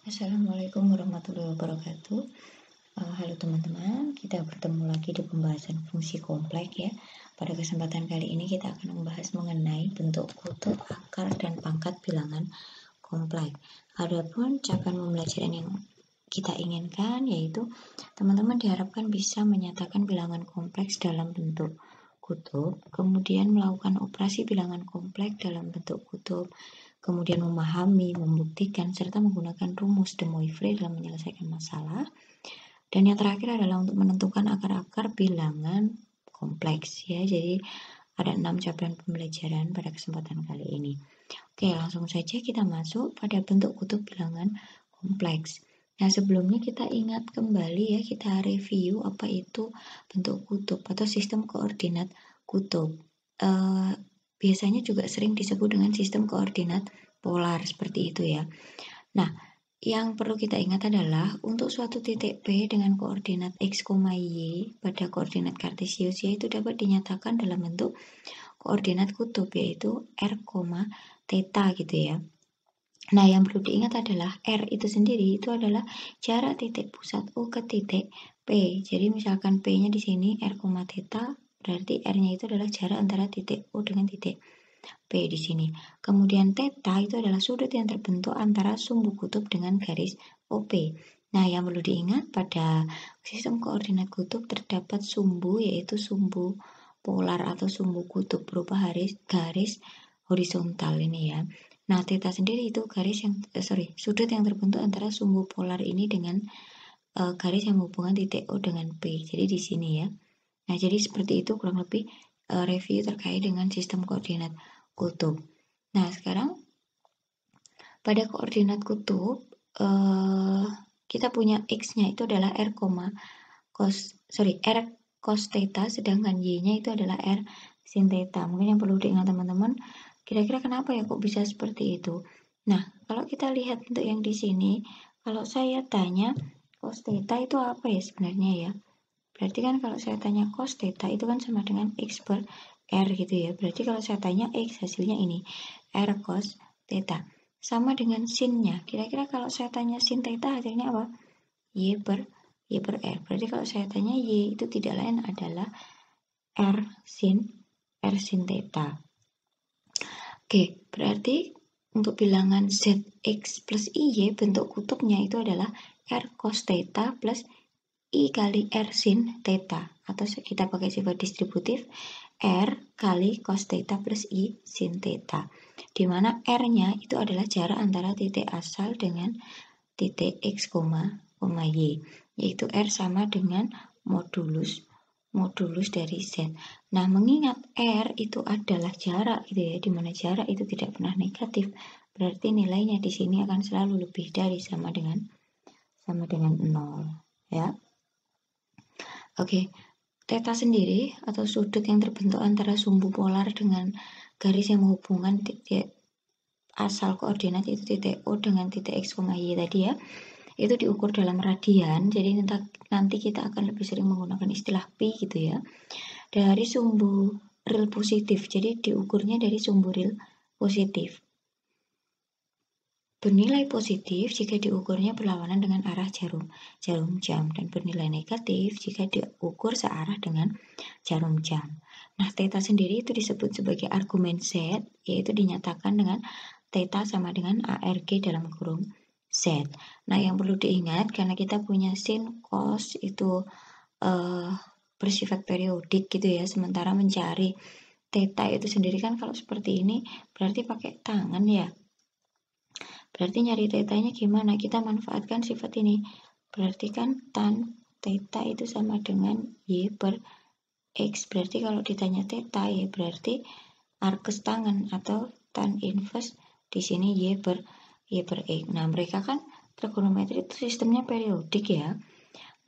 Assalamualaikum warahmatullahi wabarakatuh. Halo teman-teman, kita bertemu lagi di pembahasan fungsi kompleks ya. Pada kesempatan kali ini kita akan membahas mengenai bentuk kutub, akar, dan pangkat bilangan kompleks. Adapun capaian pembelajaran yang kita inginkan yaitu teman-teman diharapkan bisa menyatakan bilangan kompleks dalam bentuk kutub, kemudian melakukan operasi bilangan kompleks dalam bentuk kutub, kemudian memahami, membuktikan, serta menggunakan rumus de Moivre dalam menyelesaikan masalah. Dan yang terakhir adalah untuk menentukan akar-akar bilangan kompleks ya. Jadi ada 6 capaian pembelajaran pada kesempatan kali ini. Oke, langsung saja kita masuk pada bentuk kutub bilangan kompleks. Nah, sebelumnya kita ingat kembali ya, kita review apa itu bentuk kutub atau sistem koordinat kutub. Biasanya juga sering disebut dengan sistem koordinat polar seperti itu ya. Nah, yang perlu kita ingat adalah untuk suatu titik P dengan koordinat X, Y pada koordinat kartesius itu dapat dinyatakan dalam bentuk koordinat kutub yaitu R, theta gitu ya. Nah, yang perlu diingat adalah R itu sendiri itu adalah jarak titik pusat O ke titik P. Jadi misalkan P-nya di sini R, theta, berarti R-nya itu adalah jarak antara titik O dengan titik P di sini. Kemudian theta itu adalah sudut yang terbentuk antara sumbu kutub dengan garis OP. Nah, yang perlu diingat pada sistem koordinat kutub terdapat sumbu yaitu sumbu polar atau sumbu kutub berupa garis horizontal ini ya. Nah, theta sendiri itu sudut yang terbentuk antara sumbu polar ini dengan garis yang menghubungkan titik O dengan P. Jadi di sini ya. Nah, jadi seperti itu kurang lebih review terkait dengan sistem koordinat kutub. Nah, sekarang pada koordinat kutub kita punya X-nya itu adalah R cos theta, sedangkan Y-nya itu adalah R sin theta. Mungkin yang perlu diingat teman-teman, kira-kira kenapa ya kok bisa seperti itu? Nah, kalau kita lihat untuk yang di sini, kalau saya tanya cos theta itu apa ya sebenarnya ya? Berarti kan kalau saya tanya cos theta itu kan sama dengan X per R gitu ya. Berarti kalau saya tanya X hasilnya ini R cos theta. Sama dengan sin-nya. Kira-kira kalau saya tanya sin theta hasilnya apa? Y per R. Berarti kalau saya tanya Y itu tidak lain adalah R sin theta. Oke, berarti untuk bilangan ZX plus IY bentuk kutubnya itu adalah R cos theta plus I kali R sin theta. Atau kita pakai sifat distributif R kali cos theta plus I sin theta. Di mana R-nya itu adalah jarak antara titik asal dengan titik X, Y. Yaitu R sama dengan modulus dari Z. Nah, mengingat R itu adalah jarak gitu ya, di mana jarak itu tidak pernah negatif, berarti nilainya di sini akan selalu lebih dari sama dengan 0 ya. Oke, theta sendiri atau sudut yang terbentuk antara sumbu polar dengan garis yang menghubungkan titik asal koordinat itu titik O dengan titik X, Y tadi ya. Itu diukur dalam radian, jadi nanti kita akan lebih sering menggunakan istilah pi gitu ya, dari sumbu real positif. Jadi diukurnya dari sumbu real positif, bernilai positif jika diukurnya berlawanan dengan arah jarum jam, dan bernilai negatif jika diukur searah dengan jarum jam. Nah, theta sendiri itu disebut sebagai argumen Z, yaitu dinyatakan dengan theta sama dengan ARG dalam kurung Z. Nah, yang perlu diingat karena kita punya sin, cos itu bersifat periodik gitu ya, sementara mencari theta itu sendiri kan kalau seperti ini berarti pakai tangan ya. Berarti nyari theta-nya gimana? Kita manfaatkan sifat ini. Berarti kan tan theta itu sama dengan Y per X. Berarti kalau ditanya theta ya berarti arcus tangan atau tan inverse di sini Y per X. Nah, mereka kan trigonometri itu sistemnya periodik ya.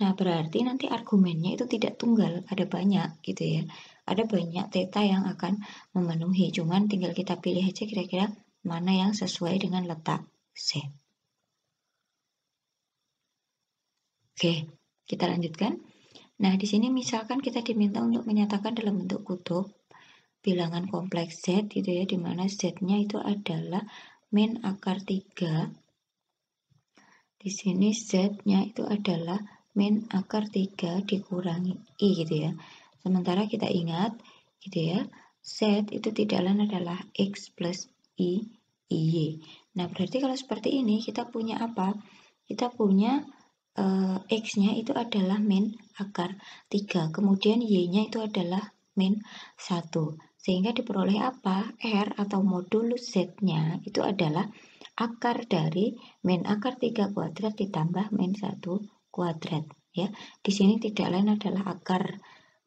Nah, berarti nanti argumennya itu tidak tunggal, ada banyak gitu ya. Ada banyak theta yang akan memenuhi, cuman tinggal kita pilih aja kira-kira mana yang sesuai dengan letak Z. Oke, kita lanjutkan. Nah, di sini misalkan kita diminta untuk menyatakan dalam bentuk kutub bilangan kompleks Z gitu ya, di mana Z-nya itu adalah min akar 3 Di sini Z-nya itu adalah min akar 3 dikurangi I gitu ya. Sementara kita ingat gitu ya, Z itu tidak lain adalah X plus I, Y. Nah, berarti kalau seperti ini kita punya apa? Kita punya X-nya itu adalah min akar 3, kemudian Y-nya itu adalah min 1. Sehingga diperoleh apa? R atau modulus Z-nya itu adalah akar dari min akar 3 kuadrat ditambah min 1 kuadrat ya. Di sini tidak lain adalah akar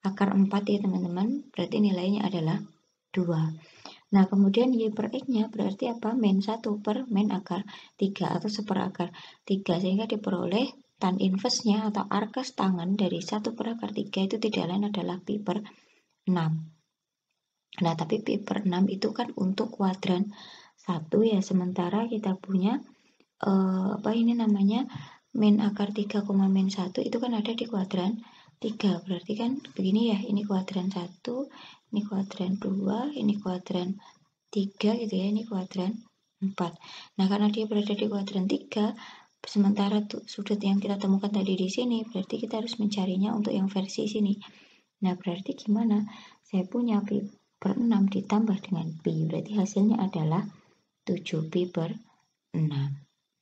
4 ya teman-teman. Berarti nilainya adalah 2. Nah, kemudian Y per X-nya berarti apa? Min 1 per min akar 3 atau seperakar 3. Sehingga diperoleh tan inverse-nya atau arcus tangen dari 1 per akar 3 itu tidak lain adalah pi per 6. Nah, tapi pi per 6 itu kan untuk kuadran 1 ya, sementara kita punya ini namanya min akar 3, min 1 itu kan ada di kuadran 3. Berarti kan begini ya, ini kuadran 1, ini kuadran 2, ini kuadran 3 gitu ya, ini kuadran 4. Nah, karena dia berada di kuadran 3, sementara sudut yang kita temukan tadi di sini, berarti kita harus mencarinya untuk yang versi sini. Nah, berarti gimana? Saya punya pi per 6 ditambah dengan pi, berarti hasilnya adalah 7 pi per 6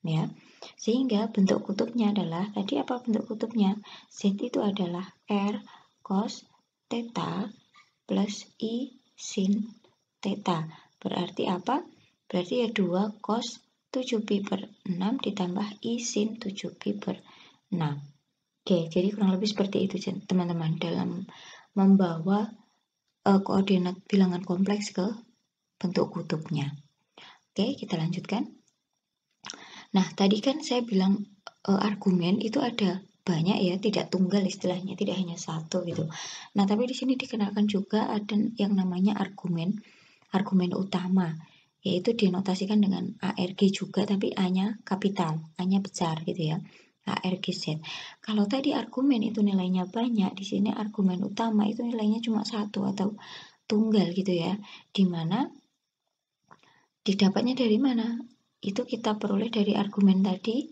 ya. Sehingga bentuk kutubnya adalah, tadi apa bentuk kutubnya? Z itu adalah R cos theta plus I sin theta. Berarti apa? Berarti ya 2 cos 7 pi per 6 ditambah I sin 7 pi per 6. Oke, jadi kurang lebih seperti itu teman-teman dalam membawa koordinat bilangan kompleks ke bentuk kutubnya. Oke, kita lanjutkan. Nah, tadi kan saya bilang argumen itu ada banyak ya, tidak tunggal istilahnya, tidak hanya satu gitu. Nah, tapi di sini dikenakan juga ada yang namanya argumen utama, yaitu dinotasikan dengan ARG juga, tapi A-nya kapital, A-nya besar gitu ya. ARGZ. Kalau tadi argumen itu nilainya banyak, di sini argumen utama itu nilainya cuma satu atau tunggal gitu ya. Dimana didapatnya dari mana? Itu kita peroleh dari argumen tadi,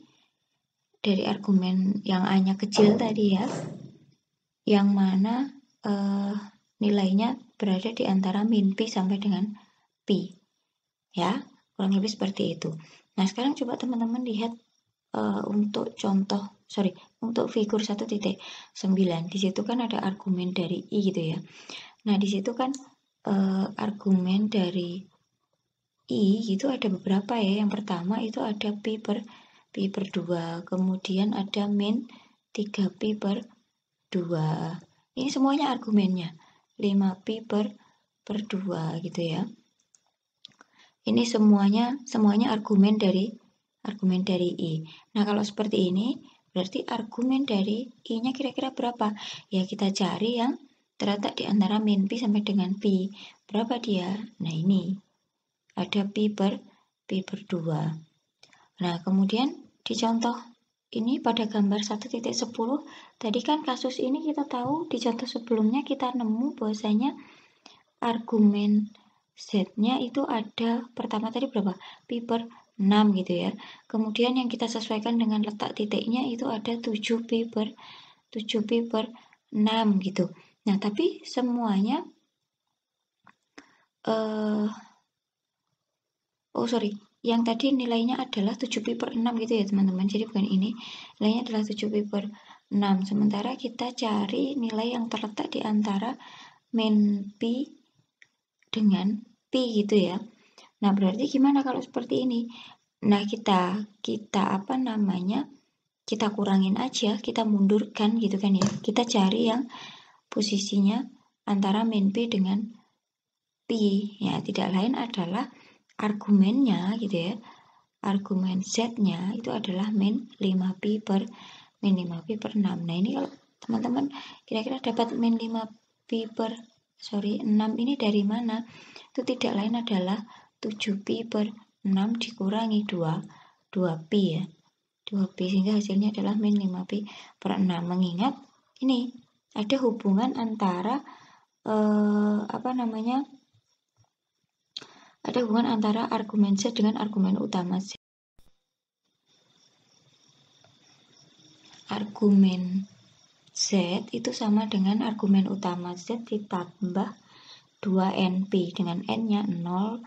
dari argumen yang A-nya kecil tadi ya, yang mana nilainya berada di antara min pi sampai dengan pi ya, kurang lebih seperti itu. Nah, sekarang coba teman-teman lihat untuk figur 1.9. Di situ kan ada argumen dari I gitu ya. Nah, di situ kan argumen dari I itu ada beberapa ya. Yang pertama itu ada pi per 2, kemudian ada min 3 pi per 2. Ini semuanya argumennya 5 pi per 2 gitu ya. Ini semuanya argumen dari I. Nah, kalau seperti ini berarti argumen dari I-nya kira-kira berapa? Ya, kita cari yang terletak di antara min pi sampai dengan pi. Berapa dia? Nah, ini ada pi per 2. Nah, kemudian di contoh ini pada gambar 1.10, tadi kan kasus ini kita tahu di contoh sebelumnya kita nemu bahwasanya argumen Z-nya itu ada pertama tadi berapa? Pi per 6 gitu ya. Kemudian yang kita sesuaikan dengan letak titiknya itu ada 7 pi per 6 gitu. Nah, tapi semuanya yang tadi nilainya adalah 7 pi per 6 gitu ya teman-teman. Jadi bukan ini, nilainya adalah 7 pi per 6. Sementara kita cari nilai yang terletak di antara min pi dengan pi gitu ya. Nah, berarti gimana kalau seperti ini? Nah, kita kurangin aja, kita mundurkan gitu kan ya. Kita cari yang posisinya antara min pi dengan pi. Ya, tidak lain adalah argumennya gitu ya. Argumen Z-nya itu adalah min 5 pi per 6. Nah, ini kalau teman-teman kira-kira dapat min 5 pi per 6 ini dari mana? Itu tidak lain adalah 7 pi per 6 dikurangi 2 pi ya. 2 pi sehingga hasilnya adalah min 5 pi per 6. Mengingat ini ada hubungan antara argumen Z dengan argumen utama Z. argumen Z itu sama dengan argumen utama Z ditambah 2NP dengan N-nya 0,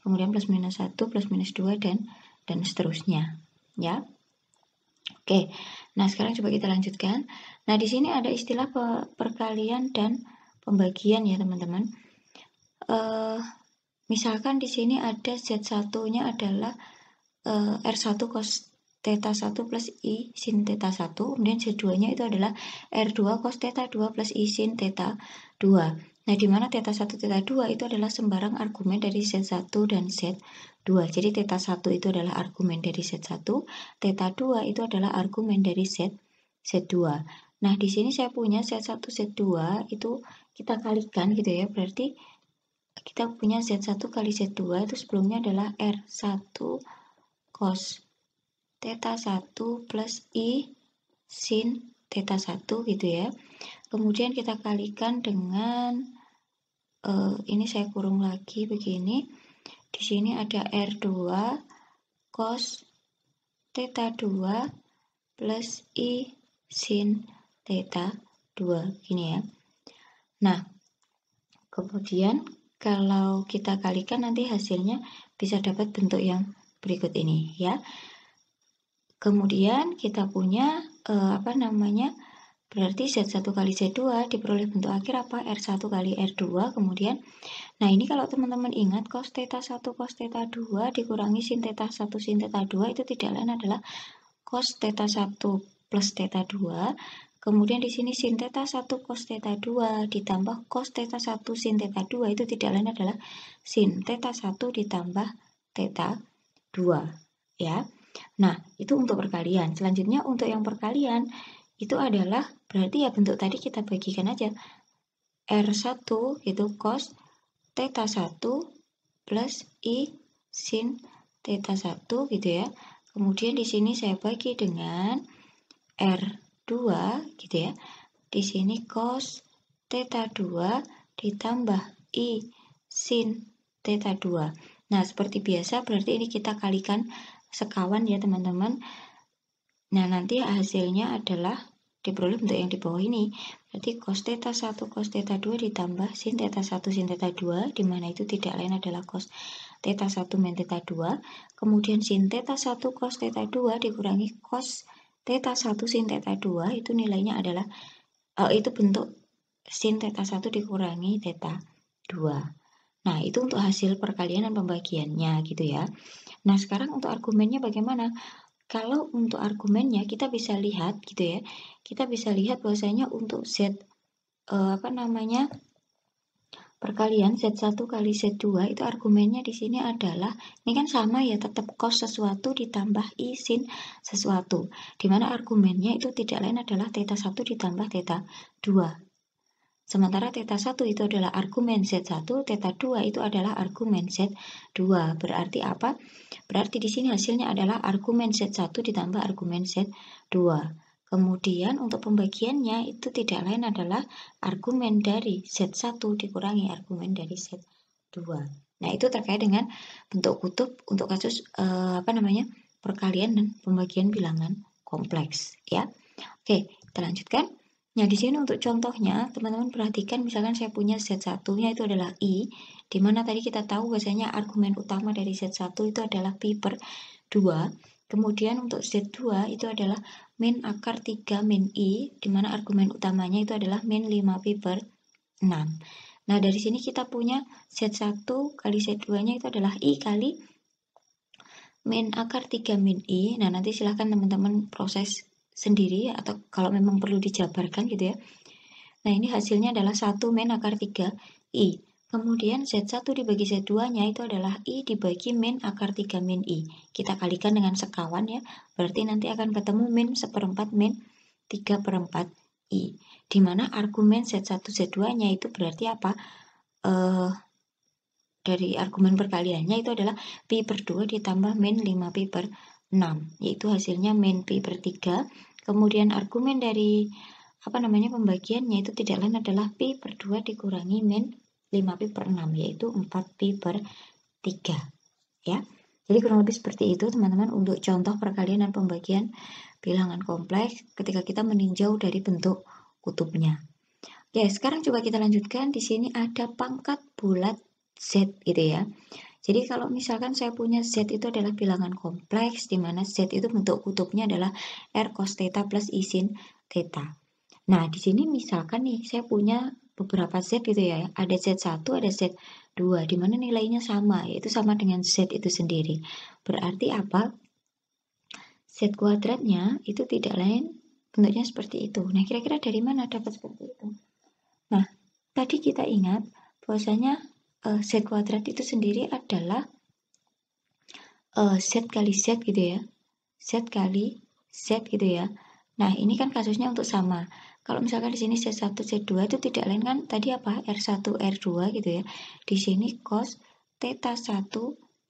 kemudian plus minus 1, plus minus 2, dan seterusnya. Ya. Oke, nah sekarang coba kita lanjutkan. Nah di sini ada istilah perkalian dan pembagian ya teman-teman. Misalkan di sini ada Z1-nya adalah R1 cos theta 1 plus I sin theta 1, kemudian Z2-nya itu adalah R2 cos theta 2 plus I sin theta 2. Nah, di mana theta 1, theta 2 itu adalah sembarang argumen dari Z1 dan Z2. Jadi theta 1 itu adalah argumen dari Z1, theta 2 itu adalah argumen dari Z2. Nah, di sini saya punya Z1, Z2 itu kita kalikan gitu ya, berarti kita punya Z1 kali Z2 itu sebelumnya adalah R1 cos theta 1 plus I sin theta 1 gitu ya. Kemudian kita kalikan dengan ini saya kurung lagi begini. Di sini ada R2 cos theta 2 plus I sin theta 2 gini ya. Nah, kemudian kalau kita kalikan nanti hasilnya bisa dapat bentuk yang berikut ini ya. Kemudian kita punya berarti Z1 kali Z2 diperoleh bentuk akhir apa? R1 kali R2. Kemudian, nah ini kalau teman-teman ingat cos theta 1 cos theta 2 dikurangi sin theta 1 sin theta 2 itu tidak lain adalah cos theta 1 plus theta 2. Kemudian di sini sin theta 1 cos theta 2 ditambah cos theta 1 sin theta 2 itu tidak lain adalah sin theta 1 ditambah theta 2 ya. Nah, itu untuk perkalian. Selanjutnya untuk yang perkalian itu adalah berarti ya bentuk tadi kita bagikan aja. R1 itu cos theta 1 plus I sin theta 1 gitu ya. Kemudian di sini saya bagi dengan R2 gitu ya. Di sini cos theta 2 ditambah I sin theta 2. Nah, seperti biasa berarti ini kita kalikan sekawan ya teman-teman. Nah, nanti hasilnya adalah diperoleh bentuk yang di bawah ini. Berarti cos theta 1 cos theta 2 ditambah sin theta 1 sin theta 2, di mana itu tidak lain adalah cos theta 1 min theta 2. Kemudian sin theta 1 cos theta 2 dikurangi cos theta 1 sin theta 2, itu nilainya adalah itu bentuk sin theta 1 dikurangi theta 2. Nah, itu untuk hasil perkalian dan pembagiannya gitu ya. Nah, sekarang untuk argumennya bagaimana? Kalau untuk argumennya kita bisa lihat gitu ya. Kita bisa lihat bahwasanya untuk Z perkalian Z1 kali Z2 itu argumennya di sini adalah ini kan sama ya, tetap cos sesuatu ditambah I sin sesuatu. Di mana argumennya itu tidak lain adalah theta 1 ditambah theta 2. Sementara theta 1 itu adalah argumen Z1, theta 2 itu adalah argumen Z2. Berarti apa? Berarti di sini hasilnya adalah argumen Z1 ditambah argumen Z2. Kemudian untuk pembagiannya itu tidak lain adalah argumen dari Z1 dikurangi argumen dari Z2. Nah, itu terkait dengan bentuk kutub untuk kasus perkalian dan pembagian bilangan kompleks ya. Oke, kita lanjutkan. Nah, di sini untuk contohnya, teman-teman perhatikan misalkan saya punya Z1-nya itu adalah I, di mana tadi kita tahu bahwasanya argumen utama dari Z1 itu adalah pi per 2. Kemudian untuk Z2 itu adalah min akar 3 min I, di mana argumen utamanya itu adalah min 5 pi per 6. Nah, dari sini kita punya Z1 kali Z2-nya itu adalah I kali min akar 3 min I. Nah, nanti silahkan teman-teman proses sendiri atau kalau memang perlu dijabarkan gitu ya. Nah, ini hasilnya adalah 1 min akar 3 I. Kemudian Z1 dibagi Z2-nya itu adalah I dibagi min akar 3 min I. Kita kalikan dengan sekawan ya. Berarti nanti akan ketemu min 1/4 min 3/4 I. Dimana argumen Z1 Z2-nya itu berarti apa? Dari argumen perkaliannya itu adalah pi per 2 ditambah min 5 pi per 6. Yaitu hasilnya min pi per 3. Kemudian argumen dari pembagiannya itu tidak lain adalah pi per 2 dikurangi min 5 pi per 6, yaitu 4 pi per 3 ya. Jadi kurang lebih seperti itu teman-teman untuk contoh perkalian dan pembagian bilangan kompleks ketika kita meninjau dari bentuk kutubnya. Oke, sekarang coba kita lanjutkan. Di sini ada pangkat bulat Z gitu ya. Jadi kalau misalkan saya punya Z itu adalah bilangan kompleks, di mana Z itu bentuk kutubnya adalah R cos theta plus I sin theta. Nah, di sini misalkan nih, saya punya beberapa Z gitu ya. Ada Z1, ada Z2, di mana nilainya sama, yaitu sama dengan Z itu sendiri. Berarti apa? Z kuadratnya itu tidak lain bentuknya seperti itu. Nah, kira-kira dari mana dapat seperti itu? Nah, tadi kita ingat bahwasanya Z kuadrat itu sendiri adalah Z kali Z gitu ya. Z kali Z gitu ya. Nah, ini kan kasusnya untuk sama. Kalau misalkan di sini Z1, Z2 itu tidak lain kan tadi apa? R1, R2 gitu ya. Di sini cos theta 1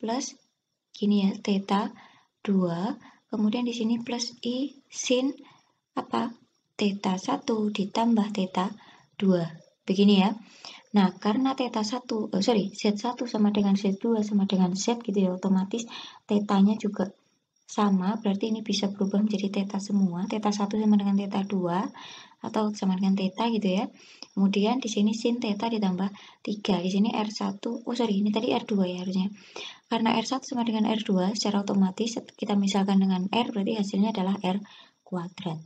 plus gini ya, theta 2. Kemudian di sini plus I sin apa? Theta 1 ditambah theta 2. Begini ya. Nah, karena theta 1, Z1 sama dengan Z2 sama dengan Z gitu ya, otomatis tetanya juga sama, berarti ini bisa berubah menjadi theta semua. Theta 1 sama dengan theta 2 atau sama dengan theta gitu ya. Kemudian di sini sin theta ditambah 3. Di sini R1, ini tadi R2 ya harusnya. Karena R1 sama dengan R2, secara otomatis kita misalkan dengan R, berarti hasilnya adalah R kuadrat.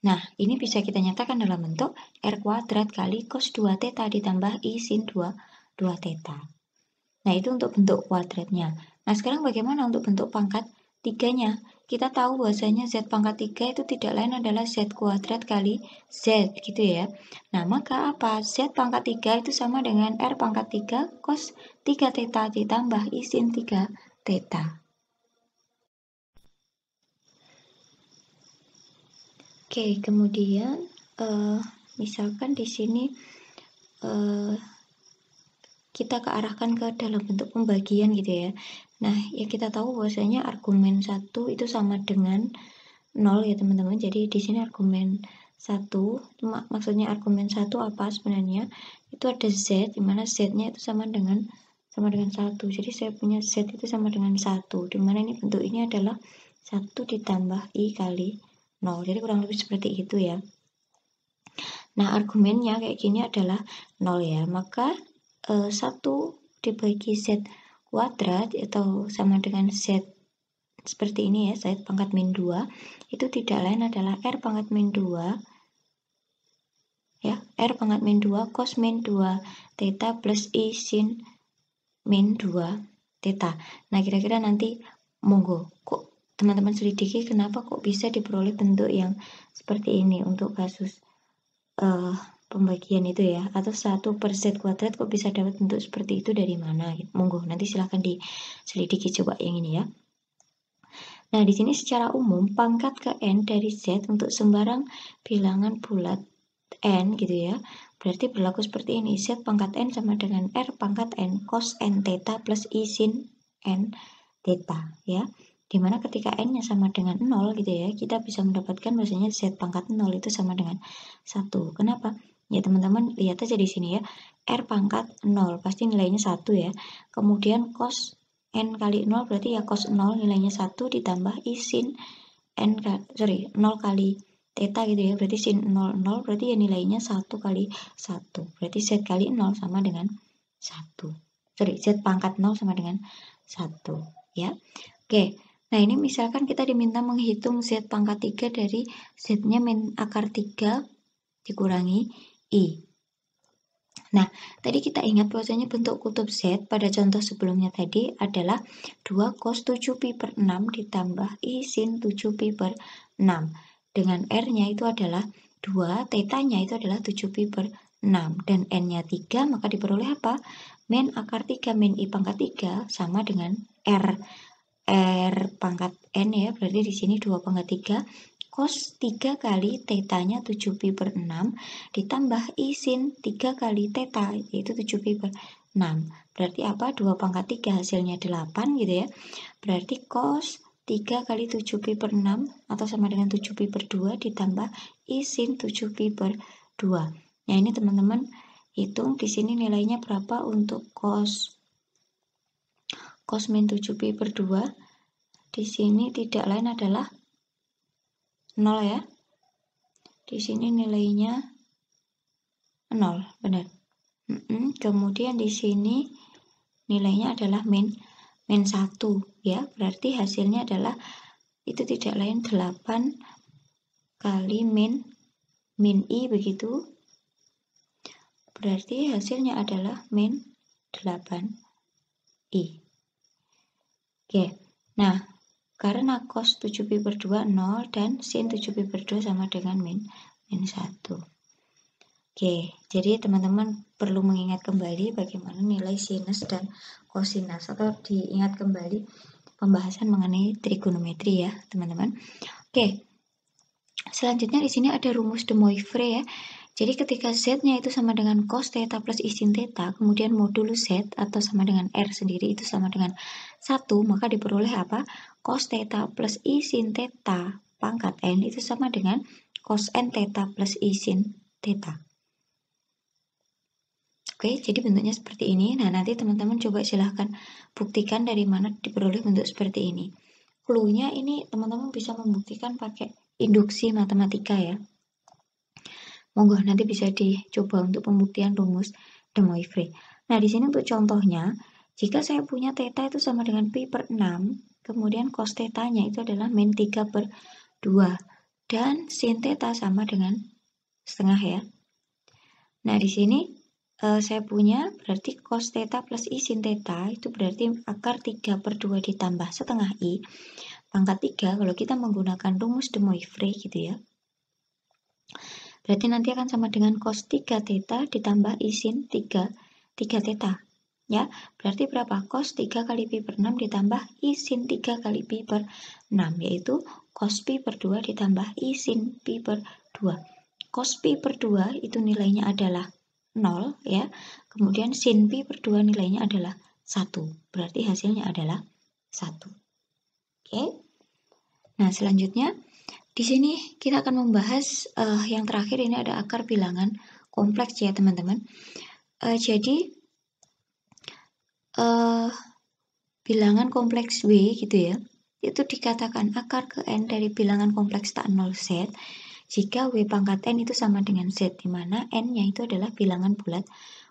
Nah, ini bisa kita nyatakan dalam bentuk R kuadrat kali cos 2 theta ditambah I sin 2 theta. Nah, itu untuk bentuk kuadratnya. Nah, sekarang bagaimana untuk bentuk pangkat 3-nya? Kita tahu bahwasanya Z pangkat 3 itu tidak lain adalah Z kuadrat kali Z, gitu ya. Nah, maka apa? Z pangkat 3 itu sama dengan R pangkat 3 cos 3 theta ditambah I sin 3 theta. Oke, kemudian misalkan di sini kita kearahkan ke dalam bentuk pembagian gitu ya. Nah, ya kita tahu bahwasanya argumen 1 itu sama dengan 0 ya teman-teman. Jadi di sini argumen 1, maksudnya argumen 1 apa sebenarnya? Itu ada Z, dimana Z-nya itu sama dengan 1. Jadi saya punya Z itu sama dengan 1, dimana ini bentuk ini adalah 1 ditambah I kali 0. Jadi kurang lebih seperti itu ya. Nah, argumennya kayak gini adalah 0 ya. Maka 1 dibagi Z kuadrat atau sama dengan Z seperti ini ya, Z pangkat min 2 itu tidak lain adalah R pangkat min 2 ya, R pangkat min 2 cos min 2 theta plus I sin min 2 theta. Nah, kira-kira nanti monggo kok teman-teman selidiki kenapa kok bisa diperoleh bentuk yang seperti ini untuk kasus pembagian itu ya, atau 1 per Z kuadrat kok bisa dapat bentuk seperti itu dari mana? Monggo nanti silahkan diselidiki coba yang ini ya. Nah, di sini secara umum pangkat ke N dari Z untuk sembarang bilangan bulat N gitu ya, berarti berlaku seperti ini. Z pangkat N sama dengan R pangkat N cos N theta plus I sin N theta ya. Dimana ketika N-nya sama dengan 0 gitu ya, kita bisa mendapatkan bahwasanya Z pangkat 0 itu sama dengan 1. Kenapa? Ya teman-teman lihat aja di sini ya, R pangkat 0 pasti nilainya 1 ya. Kemudian cos N kali 0 berarti ya cos 0 nilainya 1 ditambah I sin N 0 kali theta gitu ya, berarti sin 0 berarti ya nilainya 1 kali 1, berarti Z kali 0 sama dengan 1. Z pangkat 0 sama dengan 1 ya. Oke, nah ini misalkan kita diminta menghitung Z pangkat 3 dari Z-nya min akar 3 dikurangi I. Nah, tadi kita ingat bahwasanya bentuk kutub Z pada contoh sebelumnya tadi adalah 2 cos 7pi per 6 ditambah I sin 7pi per 6. Dengan R-nya itu adalah 2, theta-nya itu adalah 7pi per 6. Dan N-nya 3, maka diperoleh apa? Min akar 3 min I pangkat 3 sama dengan R pangkat N ya, berarti di sini 2 pangkat 3 cos 3 kali theta-nya 7pi per 6 ditambah I sin 3 kali theta yaitu 7pi per 6. Berarti apa? 2 pangkat 3 hasilnya 8 gitu ya. Berarti cos 3 kali 7pi per 6 atau sama dengan 7pi per 2 ditambah I sin 7pi per 2. Nah, ini teman-teman hitung di sini nilainya berapa untuk cos min 7pi per 2. Di sini tidak lain adalah 0 ya. Di sini nilainya 0, benar. Kemudian di sini nilainya adalah min 1 ya. Berarti hasilnya adalah itu tidak lain 8 kali min I begitu. Berarti hasilnya adalah min 8i. Oke. Nah, karena cos 7pi/2 0 dan sin 7pi/2 sama dengan min 1. Oke, jadi teman-teman perlu mengingat kembali bagaimana nilai sinus dan kosinus, atau diingat kembali pembahasan mengenai trigonometri ya, teman-teman. Oke. Selanjutnya di sini ada rumus de Moivre ya. Jadi ketika Z-nya itu sama dengan cos theta plus I sin theta, kemudian modulus Z atau sama dengan R sendiri itu sama dengan 1, maka diperoleh apa? Cos theta plus I sin theta pangkat N itu sama dengan cos N theta plus I sin theta. Oke, jadi bentuknya seperti ini. Nah, nanti teman-teman coba silahkan buktikan dari mana diperoleh bentuk seperti ini. Clue-nya ini teman-teman bisa membuktikan pakai induksi matematika ya. Monggo nanti bisa dicoba untuk pembuktian rumus de Moivre. Nah, di sini untuk contohnya, jika saya punya theta itu sama dengan pi/6, kemudian cos theta-nya itu adalah min 3/2, dan sin theta sama dengan setengah ya. Nah, di sini saya punya berarti cos theta plus I sin theta itu berarti akar 3/2 ditambah setengah I pangkat 3 kalau kita menggunakan rumus de Moivre gitu ya. Berarti nanti akan sama dengan cos 3 theta ditambah I sin 3 theta. Ya, berarti berapa? Cos 3 kali pi/6 ditambah I sin 3 kali pi/6, yaitu cos pi/2 ditambah I sin pi/2. Cos pi/2 itu nilainya adalah 0 ya. Kemudian sin pi/2 nilainya adalah 1. Berarti hasilnya adalah 1. Oke. Nah, selanjutnya di sini kita akan membahas yang terakhir ini ada akar bilangan kompleks ya, teman-teman. Jadi bilangan kompleks W gitu ya. Itu dikatakan akar ke N dari bilangan kompleks tak 0 Z jika W pangkat N itu sama dengan Z, di mana N-nya itu adalah bilangan bulat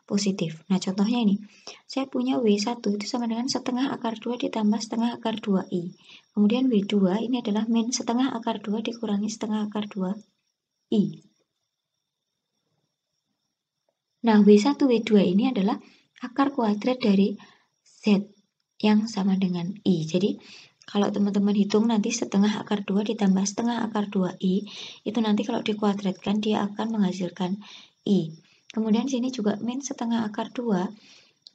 positif. Nah, contohnya ini. Saya punya W1 itu sama dengan setengah akar 2 ditambah setengah akar 2I. Kemudian W2 ini adalah min setengah akar 2 dikurangi setengah akar 2I. Nah, W1, W2 ini adalah akar kuadrat dari Z yang sama dengan I. Jadi, kalau teman-teman hitung nanti setengah akar 2 ditambah setengah akar 2I, itu nanti kalau dikuadratkan dia akan menghasilkan I. Kemudian sini juga min setengah akar 2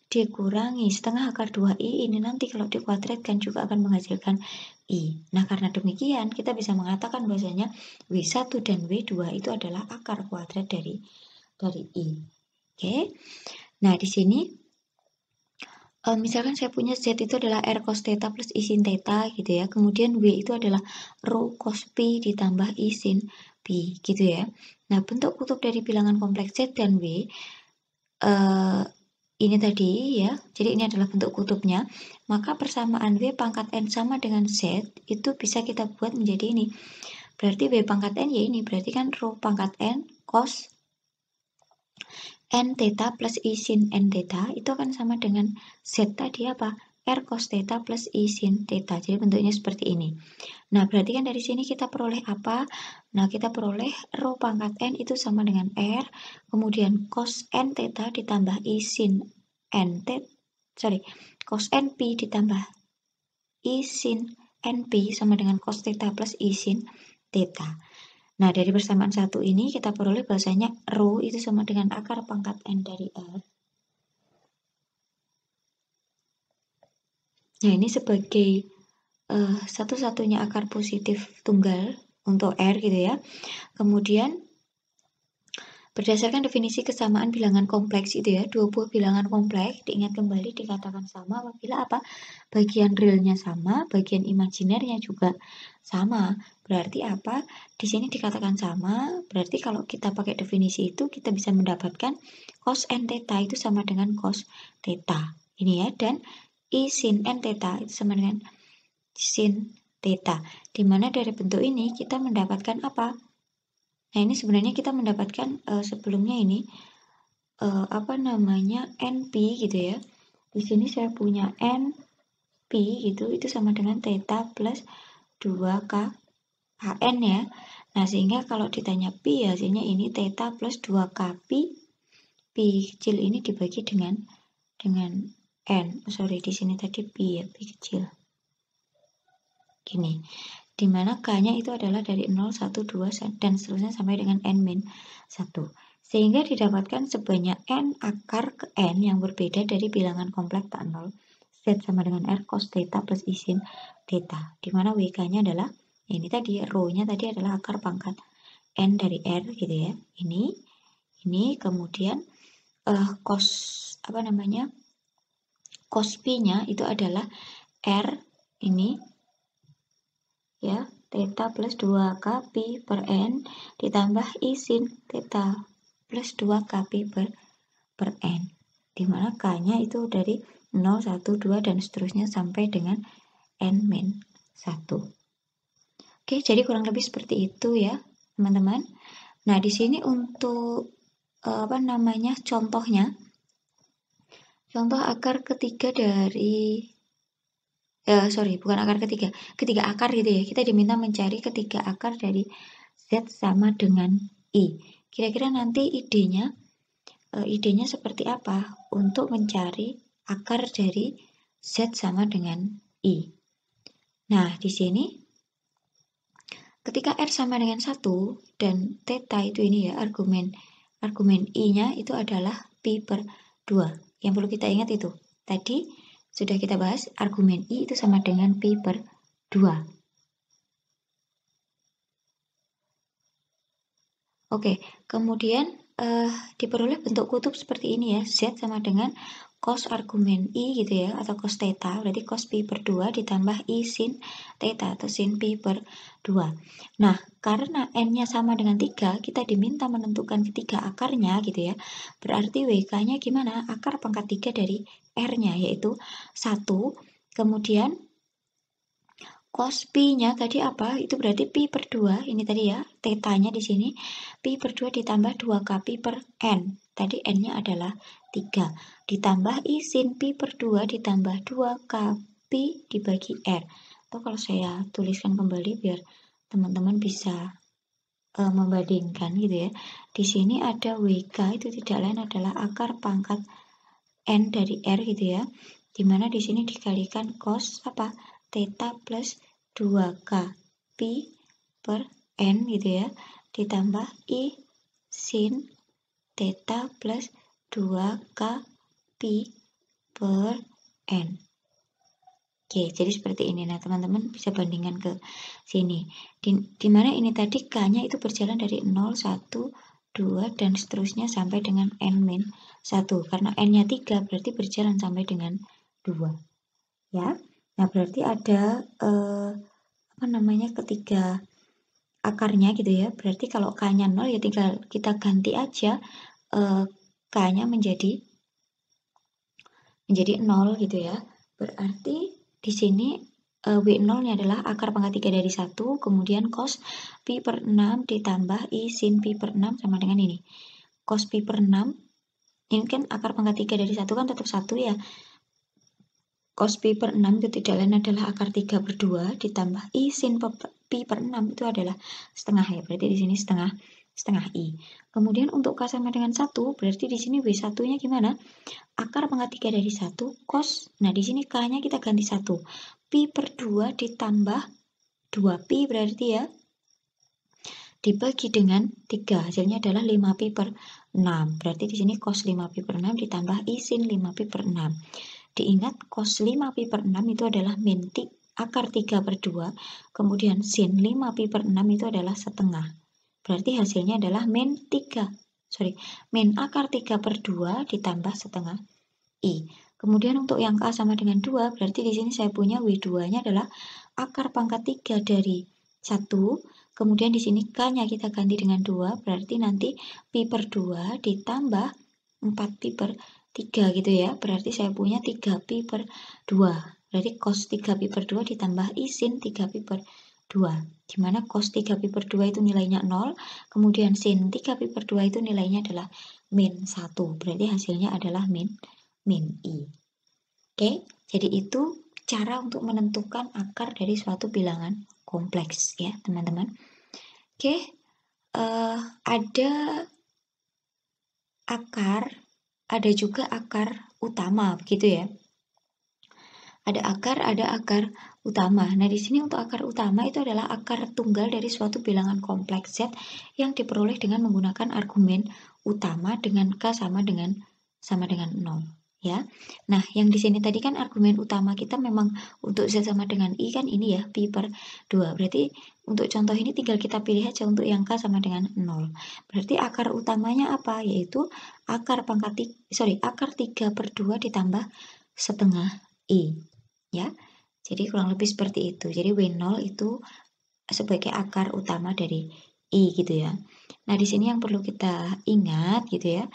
dikurangi setengah akar 2I, ini nanti kalau dikuadratkan juga akan menghasilkan I. Nah, karena demikian kita bisa mengatakan bahwasanya W1 dan W2 itu adalah akar kuadrat dari I. Oke. Nah, di sini misalkan saya punya Z itu adalah R cos theta plus I sin theta gitu ya. Kemudian W itu adalah rho cos pi ditambah I sin pi gitu ya. Nah, bentuk kutub dari bilangan kompleks Z dan W ini tadi ya. Jadi ini adalah bentuk kutubnya. Maka persamaan W pangkat N sama dengan Z itu bisa kita buat menjadi ini. Berarti W pangkat N ya ini. Berarti kan rho pangkat N cos N theta plus I sin N theta itu akan sama dengan Z tadi apa? R cos theta plus I sin theta. Jadi bentuknya seperti ini. Nah, berarti kan dari sini kita peroleh apa? Nah, kita peroleh rho pangkat N itu sama dengan R. Kemudian cos N theta ditambah I sin N theta. Cos N pi ditambah I sin N pi sama dengan cos theta plus I sin theta. Nah, dari persamaan satu ini kita peroleh bahasanya rho itu sama dengan akar pangkat N dari R. Nah, ini sebagai satu-satunya akar positif tunggal untuk R gitu ya. Kemudian berdasarkan definisi kesamaan bilangan kompleks itu ya, dua buah bilangan kompleks diingat kembali dikatakan sama apabila apa? Bagian realnya sama, bagian imajinernya juga sama. Berarti apa? Di sini dikatakan sama, berarti kalau kita pakai definisi itu kita bisa mendapatkan cos n theta itu sama dengan cos theta. Ini ya, dan I sin n theta itu sama dengan sin theta. Dimana dari bentuk ini kita mendapatkan apa? Nah, ini sebenarnya kita mendapatkan sebelumnya ini NP gitu ya. Di sini saya punya NP gitu, itu sama dengan theta plus 2K HN ya. Nah, sehingga kalau ditanya pi, hasilnya ini theta plus 2K pi kecil ini dibagi dengan N. Di sini tadi pi ya, pi kecil. Gini, dimana K-nya itu adalah dari 0, 1, 2, dan seterusnya sampai dengan N-1. Sehingga didapatkan sebanyak N akar ke N yang berbeda dari bilangan kompleks tak 0. Z sama dengan R cos theta plus I sin theta. Dimana WK-nya adalah, ini tadi, rho-nya tadi adalah akar pangkat N dari R gitu ya. Ini kemudian cos pi-nya itu adalah R ini ya, theta plus 2K pi per N ditambah I sin theta plus 2K pi per N. Dimana K-nya itu dari 0, 1, 2, dan seterusnya sampai dengan N-1. Oke, jadi kurang lebih seperti itu ya, teman-teman. Nah, di sini untuk contohnya, contoh akar ketiga dari bukan akar ketiga akar gitu ya. Kita diminta mencari ketiga akar dari Z sama dengan I. Kira-kira nanti idenya seperti apa untuk mencari akar dari Z sama dengan I. Nah, di sini ketika R sama dengan 1 dan theta itu ini ya, argumen I-nya itu adalah pi per 2. Yang perlu kita ingat itu. Tadi sudah kita bahas, argumen I itu sama dengan pi per 2. Oke, kemudian diperoleh bentuk kutub seperti ini ya. Z sama dengan cos argumen I gitu ya, atau cos theta, berarti cos pi per 2 ditambah I sin theta atau sin pi per 2. Nah, karena N-nya sama dengan 3, kita diminta menentukan ketiga akarnya gitu ya. Berarti WK-nya gimana? Akar pangkat 3 dari R-nya, yaitu 1, kemudian cos pi-nya tadi apa? Itu berarti pi per 2, ini tadi ya, theta-nya di sini, pi per 2 ditambah 2K pi per N. Tadi N-nya adalah 3. Ditambah I sin pi per 2 ditambah 2K pi dibagi R. Atau kalau saya tuliskan kembali biar teman-teman bisa membandingkan gitu ya. Di sini ada WK, itu tidak lain adalah akar pangkat N dari R gitu ya. Dimana di sini dikalikan cos theta plus 2K pi per N gitu ya, ditambah I sin theta plus 2K pi per N. Oke, jadi seperti ini. Nah, teman-teman bisa bandingkan ke sini. Dimana ini tadi K-nya itu berjalan dari 0, 1, 2, dan seterusnya sampai dengan N-1. Karena N-nya 3, berarti berjalan sampai dengan 2. Ya. Nah, berarti ada ketiga akarnya gitu ya. Berarti kalau K-nya 0 ya tinggal kita ganti aja K-nya menjadi 0 gitu ya. Berarti di sini W0-nya adalah akar pangkat 3 dari 1, kemudian cos pi per 6 ditambah I sin pi per 6 sama dengan ini. Cos pi per 6, ini kan akar pangkat 3 dari 1 kan tetap 1 ya. Cos pi per 6 itu tidak lain adalah akar 3 per 2 ditambah I sin pi per 6 itu adalah setengah ya. Berarti di sini setengah I. Kemudian untuk K sama dengan 1, berarti di sini W1-nya gimana? Akar pangkat 3 dari 1 cos. Nah, di sini K-nya kita ganti 1. Pi per 2 ditambah 2pi berarti ya. Dibagi dengan 3, hasilnya adalah 5pi per 6. Berarti di sini cos 5pi per 6 ditambah I sin 5pi per 6. Diingat cos 5pi per 6 itu adalah min akar 3 per 2, kemudian sin 5pi per 6 itu adalah setengah. Berarti hasilnya adalah min akar 3 per 2 ditambah setengah I. Kemudian untuk yang K sama dengan 2, berarti di sini saya punya W2-nya adalah akar pangkat 3 dari 1, kemudian di sini K-nya kita ganti dengan 2, berarti nanti pi per 2 ditambah 4pi per 3 gitu ya. Berarti saya punya 3pi per 2. Berarti cos 3pi per 2 ditambah I sin 3pi per 2. Dimana cos 3pi per 2 itu nilainya 0, kemudian sin 3pi per 2 itu nilainya adalah min 1. Berarti hasilnya adalah min I. Oke, jadi itu cara untuk menentukan akar dari suatu bilangan kompleks ya teman-teman. Oke, ada akar, ada juga akar utama begitu ya. Ada akar utama. Nah, di sini untuk akar utama itu adalah akar tunggal dari suatu bilangan kompleks Z yang diperoleh dengan menggunakan argumen utama dengan K sama dengan 0 ya. Nah, yang di sini tadi kan argumen utama kita memang untuk Z sama dengan I kan ini ya, pi per 2. Berarti untuk contoh ini tinggal kita pilih aja untuk yang K sama dengan 0. Berarti akar utamanya apa? Yaitu akar 3 per 2 ditambah setengah I. Ya, jadi kurang lebih seperti itu. Jadi W0 itu sebagai akar utama dari I gitu ya. Nah, di sini yang perlu kita ingat gitu ya,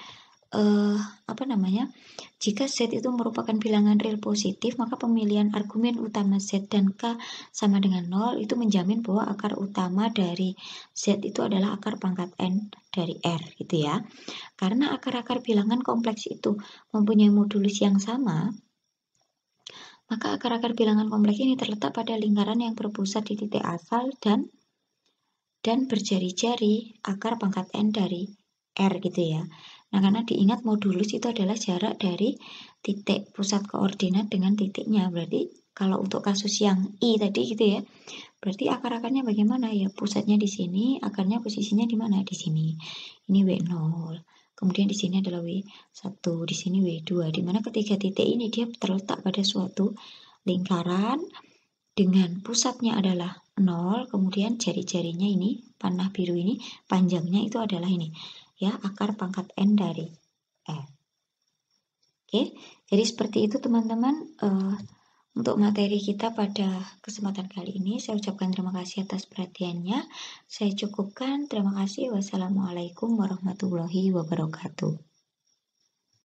jika Z itu merupakan bilangan real positif, maka pemilihan argumen utama Z dan K sama dengan 0 itu menjamin bahwa akar utama dari Z itu adalah akar pangkat N dari R gitu ya. Karena akar-akar bilangan kompleks itu mempunyai modulus yang sama, maka akar-akar bilangan kompleks ini terletak pada lingkaran yang berpusat di titik asal dan berjari-jari akar pangkat N dari R gitu ya. Nah, karena diingat modulus itu adalah jarak dari titik pusat koordinat dengan titiknya. Berarti kalau untuk kasus yang I tadi gitu ya, berarti akar-akarnya bagaimana ya? Pusatnya di sini, akarnya posisinya di mana? Di sini. Ini W0. Kemudian di sini adalah W1, di sini W2, di mana ketiga titik ini dia terletak pada suatu lingkaran dengan pusatnya adalah 0, kemudian jari-jarinya ini, panah biru ini, panjangnya itu adalah ini, ya, akar pangkat N dari R. Oke, jadi seperti itu teman-teman. Untuk materi kita pada kesempatan kali ini, saya ucapkan terima kasih atas perhatiannya. Saya cukupkan, terima kasih. Wassalamualaikum warahmatullahi wabarakatuh.